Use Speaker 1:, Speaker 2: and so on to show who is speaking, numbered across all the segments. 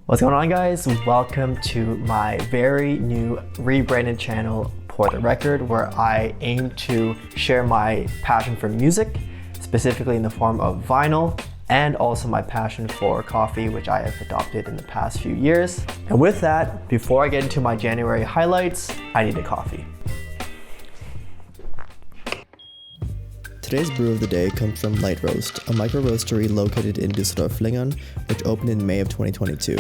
Speaker 1: What's going on, guys? Welcome to my very new rebranded channel, Pour the Record, where I aim to share my passion for music, specifically in the form of vinyl, and also my passion for coffee, which I have adopted in the past few years. And with that, before I get into my January highlights, I need a coffee.
Speaker 2: Today's brew of the day comes from Lightroast, a micro roastery located in Düsseldorf, which opened in May of 2022.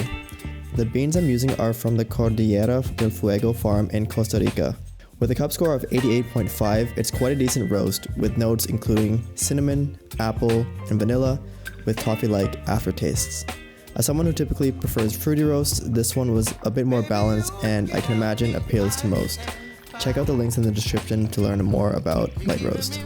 Speaker 2: The beans I'm using are from the Cordillera del Fuego farm in Costa Rica. With a cup score of 88.5, it's quite a decent roast, with notes including cinnamon, apple, and vanilla, with toffee-like aftertastes. As someone who typically prefers fruity roasts, this one was a bit more balanced and I can imagine appeals to most. Check out the links in the description to learn more about Lightroast.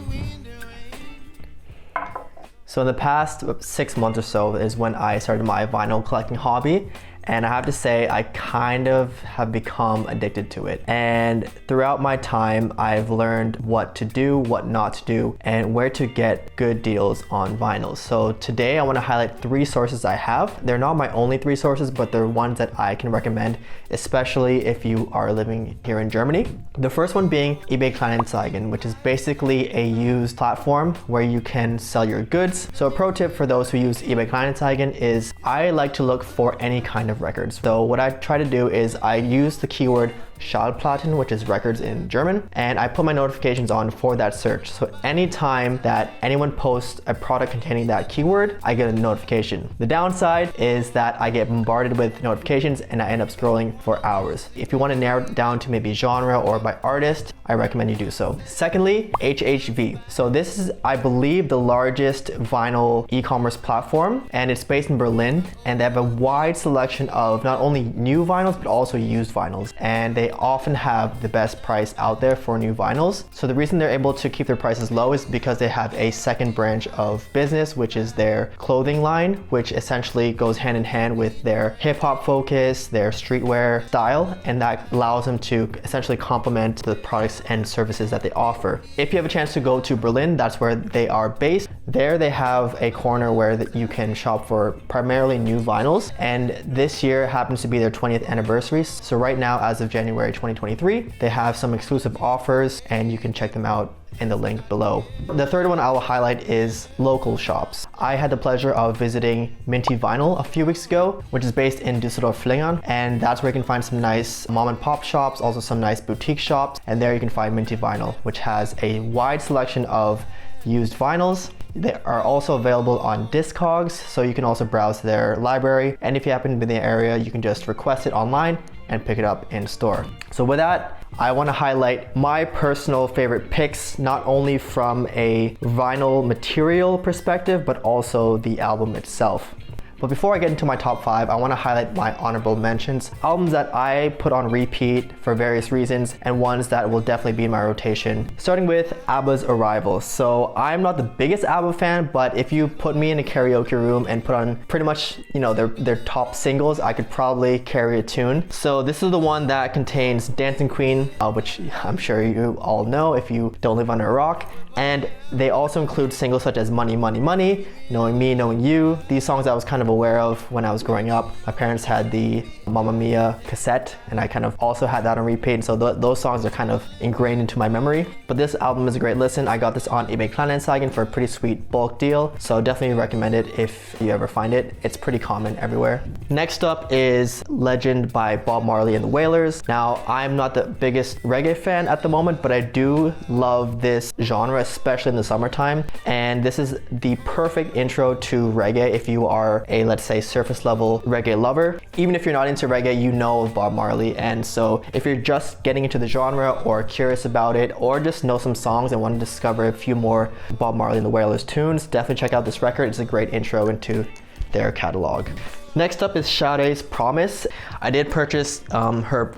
Speaker 1: So in the past 6 months or so is when I started my vinyl collecting hobby. And I have to say, I kind of have become addicted to it. And throughout my time, I've learned what to do, what not to do, and where to get good deals on vinyls. So today I want to highlight 3 sources I have. They're not my only 3 sources, but they're ones that I can recommend, especially if you are living here in Germany. The first one being eBay Kleinanzeigen, which is basically a used platform where you can sell your goods. So a pro tip for those who use eBay Kleinanzeigen is I like to look for any kind of records. So what I try to do is I use the keyword Schallplatten, which is records in German, and I put my notifications on for that search. So anytime that anyone posts a product containing that keyword, I get a notification. The downside is that I get bombarded with notifications and I end up scrolling for hours. If you want to narrow it down to maybe genre or by artist, I recommend you do so. Secondly, HHV. So this is, I believe, the largest vinyl e-commerce platform, and it's based in Berlin, and they have a wide selection of not only new vinyls but also used vinyls, and they often have the best price out there for new vinyls. So the reason they're able to keep their prices low is because they have a second branch of business, which is their clothing line, which essentially goes hand in hand with their hip-hop focus, their streetwear style, and that allows them to essentially complement the products and services that they offer. If you have a chance to go to Berlin, that's where they are based. There they have a corner where you can shop for primarily new vinyls, and this year happens to be their 20th anniversary. So right now, as of January 2023, they have some exclusive offers, and you can check them out in the link below. The third one I will highlight is local shops. I had the pleasure of visiting Minty Vinyl a few weeks ago, which is based in Düsseldorf, and that's where you can find some nice mom and pop shops, also some nice boutique shops, and there you can find Minty Vinyl, which has a wide selection of used vinyls. They are also available on Discogs, so you can also browse their library, and if you happen to be in the area, you can just request it online and pick it up in store. So with that, I want to highlight my personal favorite picks, not only from a vinyl material perspective, but also the album itself. But before I get into my top 5, I want to highlight my honorable mentions, albums that I put on repeat for various reasons, and ones that will definitely be in my rotation. Starting with ABBA's Arrival. So I'm not the biggest ABBA fan, but if you put me in a karaoke room and put on pretty much, their top singles, I could probably carry a tune. So this is the one that contains Dancing Queen, which I'm sure you all know if you don't live under a rock. And they also include singles such as Money, Money, Money, Knowing Me, Knowing You. These songs I was kind of aware of when I was growing up. My parents had the Mamma Mia cassette, and I kind of also had that on repeat, so those songs are kind of ingrained into my memory. But this album is a great listen. I got this on eBay Kleinanzeigen for a pretty sweet bulk deal, so definitely recommend it if you ever find it. It's pretty common everywhere. Next up is Legend by Bob Marley and the Wailers. Now, I'm not the biggest reggae fan at the moment, but I do love this genre, especially in the summertime, and this is the perfect intro to reggae if you are a, let's say, surface level reggae lover. Even if you're not into reggae, you know of Bob Marley, and so if you're just getting into the genre or curious about it, or just know some songs and want to discover a few more Bob Marley and the Wailers tunes, definitely check out this record. It's a great intro into their catalog. Next up is Sade's Promise. I did purchase her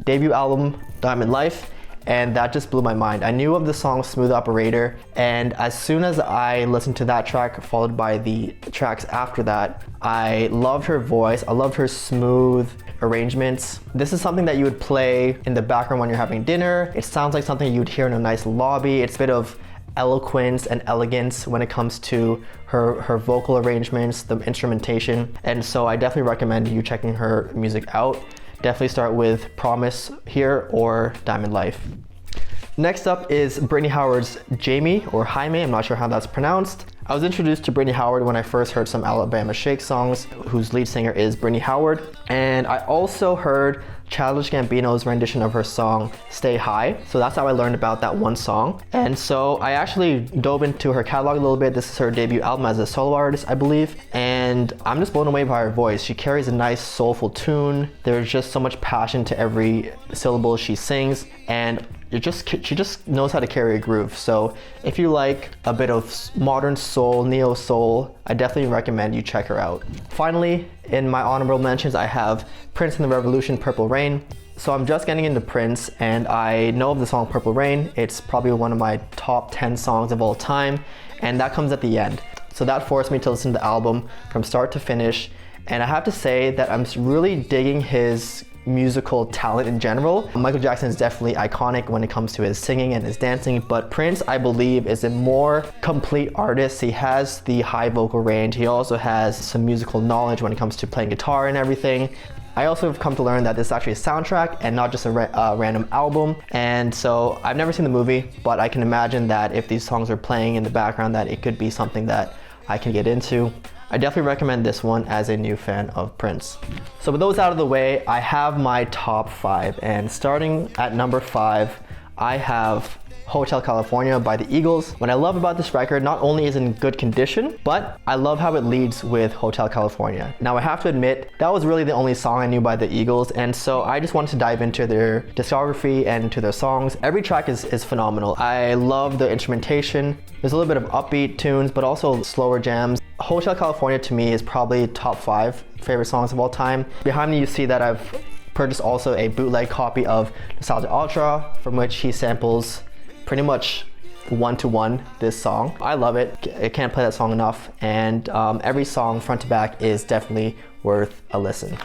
Speaker 1: debut album, Diamond Life, and that just blew my mind. I knew of the song Smooth Operator, and as soon as I listened to that track, followed by the tracks after that, I loved her voice. I loved her smooth arrangements. This is something that you would play in the background when you're having dinner. It sounds like something you would hear in a nice lobby. It's a bit of eloquence and elegance when it comes to her vocal arrangements, the instrumentation. And so I definitely recommend you checking her music out. Definitely start with Promise here or Diamond Life. Next up is Brittany Howard's Jamie or Jaime, I'm not sure how that's pronounced. I was introduced to Brittany Howard when I first heard some Alabama Shake songs, whose lead singer is Brittany Howard. And I also heard Childish Gambino's rendition of her song Stay High. So that's how I learned about that one song. And so I actually dove into her catalog a little bit. This is her debut album as a solo artist, I believe. And I'm just blown away by her voice. She carries a nice soulful tune. There's just so much passion to every syllable she sings. And she just knows how to carry a groove. So if you like a bit of modern soul, neo soul, I definitely recommend you check her out. Finally, in my honorable mentions, I have Prince and the Revolution, Purple Rain. So I'm just getting into Prince and I know of the song Purple Rain. It's probably one of my top 10 songs of all time, and that comes at the end. So that forced me to listen to the album from start to finish. And I have to say that I'm really digging his musical talent in general. Michael Jackson is definitely iconic when it comes to his singing and his dancing, but Prince, I believe, is a more complete artist. He has the high vocal range. He also has some musical knowledge when it comes to playing guitar and everything. I also have come to learn that this is actually a soundtrack and not just a random album. And so I've never seen the movie, but I can imagine that if these songs are playing in the background, that it could be something that I can get into. I definitely recommend this one as a new fan of Prince. So with those out of the way, I have my top 5, and starting at number 5, I have Hotel California by the Eagles. What I love about this record, not only is it in good condition, but I love how it leads with Hotel California. Now I have to admit, that was really the only song I knew by the Eagles, and so I just wanted to dive into their discography and to their songs. Every track is phenomenal. I love the instrumentation. There's a little bit of upbeat tunes, but also slower jams. Hotel California to me is probably top 5 favorite songs of all time. Behind me you see that I've purchased also a bootleg copy of Nostalgia Ultra, from which he samples pretty much one-to-one this song. I love it. I can't play that song enough, and every song front to back is definitely worth a listen.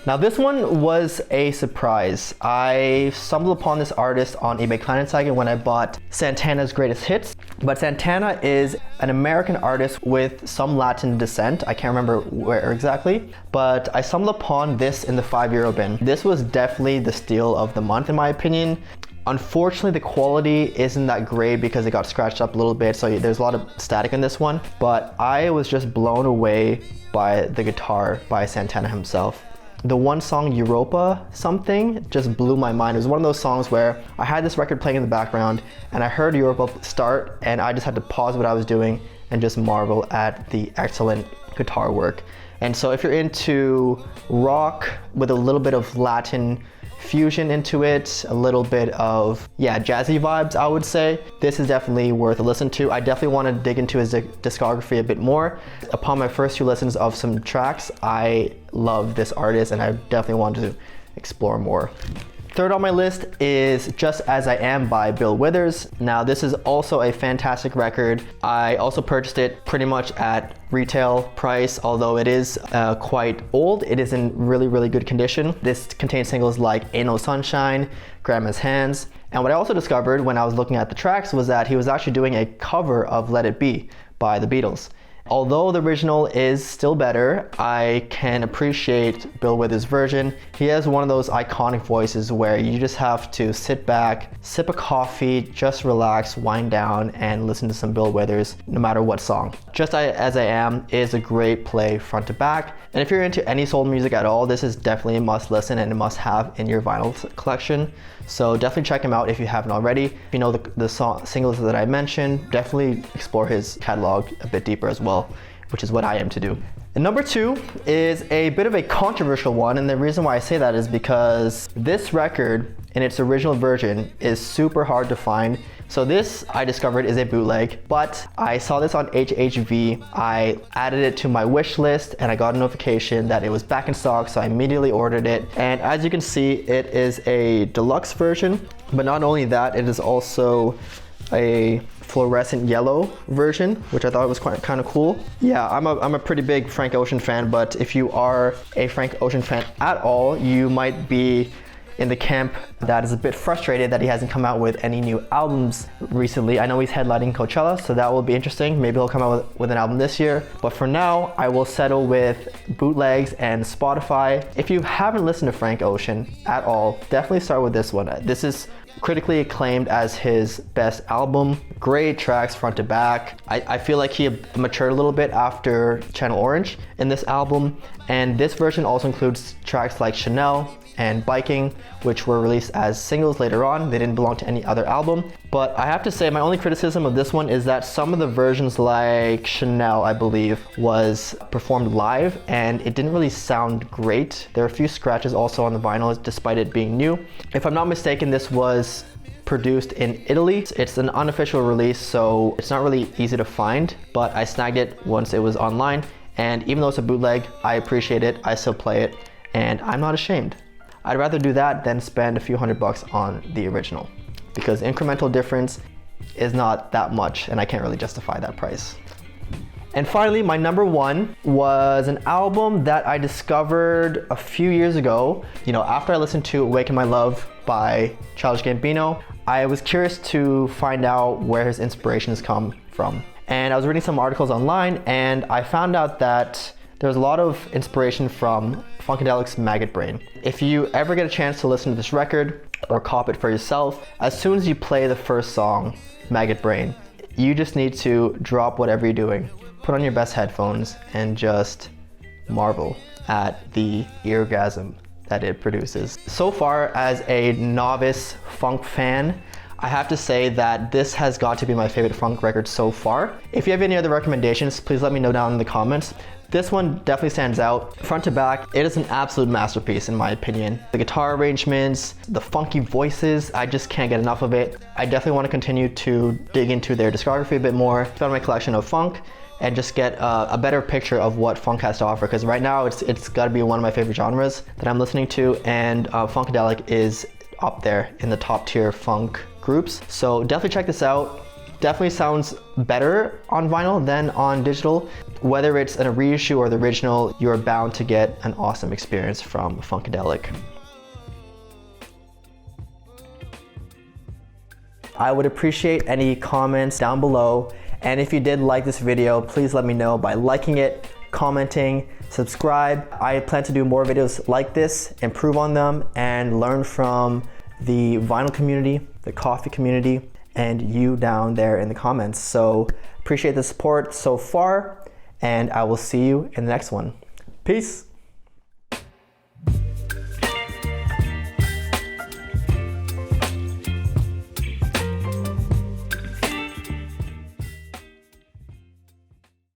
Speaker 1: Now this one was a surprise. I stumbled upon this artist on eBay Kleinanzeigen when I bought Santana's Greatest Hits. But Santana is an American artist with some Latin descent. I can't remember where exactly, but I stumbled upon this in the €5 bin. This was definitely the steal of the month in my opinion. Unfortunately, the quality isn't that great because it got scratched up a little bit, so there's a lot of static in this one. But I was just blown away by the guitar by Santana himself. The one song, Europa something, just blew my mind. It was one of those songs where I had this record playing in the background and I heard Europa start and I just had to pause what I was doing and just marvel at the excellent guitar work. And so if you're into rock with a little bit of Latin fusion into it, a little bit of, jazzy vibes, I would say, this is definitely worth a listen to. I definitely want to dig into his discography a bit more. Upon my first few listens of some tracks, I love this artist and I definitely want to explore more. Third on my list is Just As I Am by Bill Withers. Now this is also a fantastic record. I also purchased it pretty much at retail price, although it is quite old. It is in really, really good condition. This contains singles like Ain't No Sunshine, Grandma's Hands. And what I also discovered when I was looking at the tracks was that he was actually doing a cover of Let It Be by the Beatles. Although the original is still better, I can appreciate Bill Withers' version. He has one of those iconic voices where you just have to sit back, sip a coffee, just relax, wind down, and listen to some Bill Withers, no matter what song. Just As I Am is a great play front to back. And if you're into any soul music at all, this is definitely a must listen and a must have in your vinyl collection. So definitely check him out if you haven't already. If you know the singles that I mentioned, definitely explore his catalog a bit deeper as well, which is what I am to do. And number 2 is a bit of a controversial one, and the reason why I say that is because this record in its original version is super hard to find. So this, I discovered, is a bootleg, but I saw this on HHV. I added it to my wish list and I got a notification that it was back in stock, so I immediately ordered it. And as you can see, it is a deluxe version, but not only that, it is also a fluorescent yellow version, which I thought was quite kind of cool. Yeah, I'm a pretty big Frank Ocean fan, but if you are a Frank Ocean fan at all, you might be in the camp that is a bit frustrated that he hasn't come out with any new albums recently. I know he's headlining Coachella, so that will be interesting. Maybe he'll come out with an album this year. But for now, I will settle with bootlegs and Spotify. If you haven't listened to Frank Ocean at all, definitely start with this one. This is critically acclaimed as his best album. Great tracks front to back. I feel like he matured a little bit after Channel Orange in this album. And this version also includes tracks like Chanel and Biking, which were released as singles later on. They didn't belong to any other album. But I have to say, my only criticism of this one is that some of the versions, like Chanel, I believe, was performed live and it didn't really sound great. There are a few scratches also on the vinyl despite it being new. If I'm not mistaken, this was produced in Italy. It's an unofficial release, so it's not really easy to find, but I snagged it once it was online. And even though it's a bootleg, I appreciate it, I still play it, and I'm not ashamed. I'd rather do that than spend a few $100 on the original, because incremental difference is not that much and I can't really justify that price. And finally, my number one was an album that I discovered a few years ago. You know, after I listened to Awaken My Love by Childish Gambino, I was curious to find out where his inspirations come from. And I was reading some articles online and I found out that there's a lot of inspiration from Funkadelic's Maggot Brain. If you ever get a chance to listen to this record or cop it for yourself, as soon as you play the first song, Maggot Brain, you just need to drop whatever you're doing, put on your best headphones, and just marvel at the eargasm that it produces. So far, as a novice funk fan, I have to say that this has got to be my favorite funk record so far. If you have any other recommendations, please let me know down in the comments. This one definitely stands out. Front to back, it is an absolute masterpiece in my opinion. The guitar arrangements, the funky voices, I just can't get enough of it. I definitely want to continue to dig into their discography a bit more, find my collection of funk, and just get a better picture of what funk has to offer. Because right now, it's got to be one of my favorite genres that I'm listening to, and Funkadelic is up there in the top tier funk groups. So definitely check this out. Definitely sounds better on vinyl than on digital. Whether it's a reissue or the original, you're bound to get an awesome experience from Funkadelic. I would appreciate any comments down below. And if you did like this video, please let me know by liking it, commenting, subscribe. I plan to do more videos like this, improve on them, and learn from the vinyl community, the coffee community, and you down there in the comments. So appreciate the support so far, and I will see you in the next one. Peace.